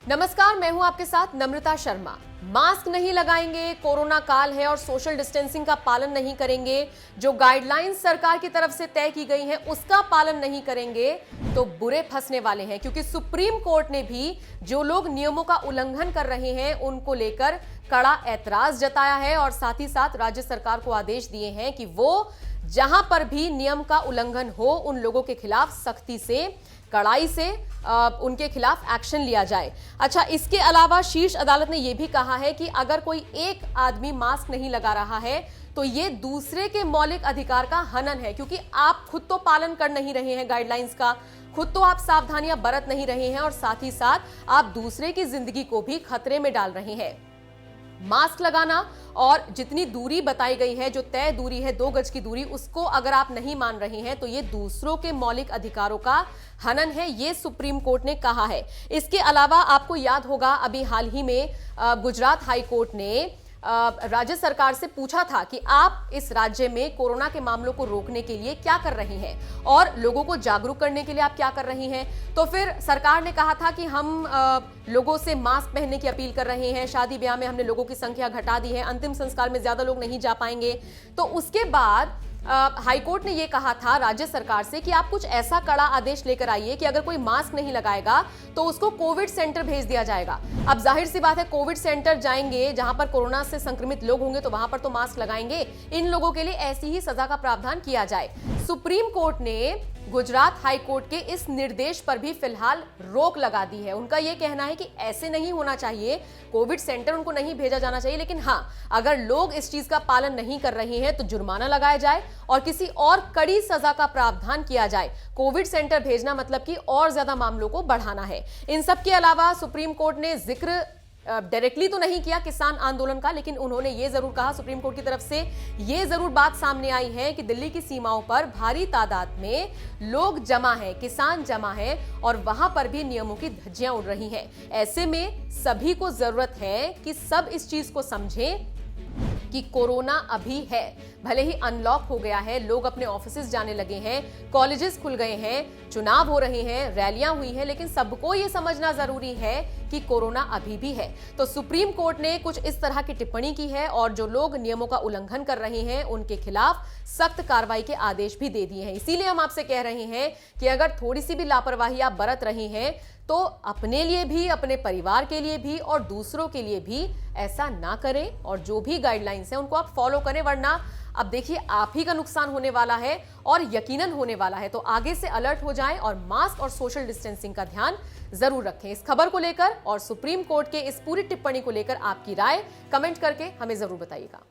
नमस्कार, मैं हूं आपके साथ नम्रता शर्मा। मास्क नहीं लगाएंगे, कोरोना काल है और सोशल डिस्टेंसिंग का पालन नहीं करेंगे, जो गाइडलाइंस सरकार की तरफ से तय की गई हैं उसका पालन नहीं करेंगे तो बुरे फंसने वाले हैं, क्योंकि सुप्रीम कोर्ट ने भी जो लोग नियमों का उल्लंघन कर रहे हैं उनको लेकर कड़ा ऐतराज जताया है और साथ ही साथ राज्य सरकार को आदेश दिए हैं कि वो जहां पर भी नियम का उल्लंघन हो उन लोगों के खिलाफ सख्ती से, कड़ाई से उनके खिलाफ एक्शन लिया जाए। अच्छा, इसके अलावा शीर्ष अदालत ने यह भी कहा है कि अगर कोई एक आदमी मास्क नहीं लगा रहा है तो ये दूसरे के मौलिक अधिकार का हनन है, क्योंकि आप खुद तो पालन कर नहीं रहे हैं गाइडलाइंस का, खुद तो आप सावधानियां बरत नहीं रहे हैं और साथ ही साथ आप दूसरे की जिंदगी को भी खतरे में डाल रहे हैं। मास्क लगाना और जितनी दूरी बताई गई है, जो तय दूरी है 2 गज की दूरी, उसको अगर आप नहीं मान रहे हैं तो ये दूसरों के मौलिक अधिकारों का हनन है, ये सुप्रीम कोर्ट ने कहा है। इसके अलावा आपको याद होगा अभी हाल ही में गुजरात हाई कोर्ट ने राज्य सरकार से पूछा था कि आप इस राज्य में कोरोना के मामलों को रोकने के लिए क्या कर रही हैं और लोगों को जागरूक करने के लिए आप क्या कर रही हैं। तो फिर सरकार ने कहा था कि हम लोगों से मास्क पहनने की अपील कर रहे हैं, शादी ब्याह में हमने लोगों की संख्या घटा दी है, अंतिम संस्कार में ज्यादा लोग नहीं जा पाएंगे। तो उसके बाद हाईकोर्ट ने यह कहा था राज्य सरकार से कि आप कुछ ऐसा कड़ा आदेश लेकर आइए कि अगर कोई मास्क नहीं लगाएगा तो उसको कोविड सेंटर भेज दिया जाएगा। अब जाहिर सी बात है, कोविड सेंटर जाएंगे जहां पर कोरोना से संक्रमित लोग होंगे तो वहां पर तो मास्क लगाएंगे, इन लोगों के लिए ऐसी ही सजा का प्रावधान किया जाए। सुप्रीम कोर्ट ने गुजरात हाई कोर्ट के इस निर्देश पर भी फिलहाल रोक लगा दी है। उनका यह कहना है कि ऐसे नहीं होना चाहिए, कोविड सेंटर उनको नहीं भेजा जाना चाहिए, लेकिन हां, अगर लोग इस चीज का पालन नहीं कर रहे हैं तो जुर्माना लगाया जाए और किसी और कड़ी सजा का प्रावधान किया जाए। कोविड सेंटर भेजना मतलब कि और ज्यादा मामलों को बढ़ाना है। इन सब के अलावा सुप्रीम कोर्ट ने जिक्र डायरेक्टली तो नहीं किया किसान आंदोलन का, लेकिन उन्होंने ये जरूर कहा, सुप्रीम कोर्ट की तरफ से ये जरूर बात सामने आई है कि दिल्ली की सीमाओं पर भारी तादाद में लोग जमा हैं, किसान जमा हैं और वहां पर भी नियमों की धज्जियां उड़ रही हैं। ऐसे में सभी को जरूरत है कि सब इस चीज को समझें कि कोरोना अभी है, भले ही अनलॉक हो गया है, लोग अपने ऑफिसेज जाने लगे हैं, कॉलेजेस खुल गए हैं, चुनाव हो रहे हैं, रैलियां हुई हैं, लेकिन सबको यह समझना जरूरी है कि कोरोना अभी भी है। तो सुप्रीम कोर्ट ने कुछ इस तरह की टिप्पणी की है और जो लोग नियमों का उल्लंघन कर रहे हैं उनके खिलाफ सख्त कार्रवाई के आदेश भी दे दिए हैं। इसीलिए हम आपसे कह रहे हैं कि अगर थोड़ी सी भी लापरवाही आप बरत रहे हैं तो अपने लिए भी, अपने परिवार के लिए भी और दूसरों के लिए भी ऐसा ना करें और जो भी गाइडलाइंस है उनको आप फॉलो करें, वरना अब देखिए आप ही का नुकसान होने वाला है और यकीनन होने वाला है। तो आगे से अलर्ट हो जाएं और मास्क और सोशल डिस्टेंसिंग का ध्यान जरूर रखें। इस खबर को लेकर और सुप्रीम कोर्ट के इस पूरी टिप्पणी को लेकर आपकी राय कमेंट करके हमें जरूर बताइएगा।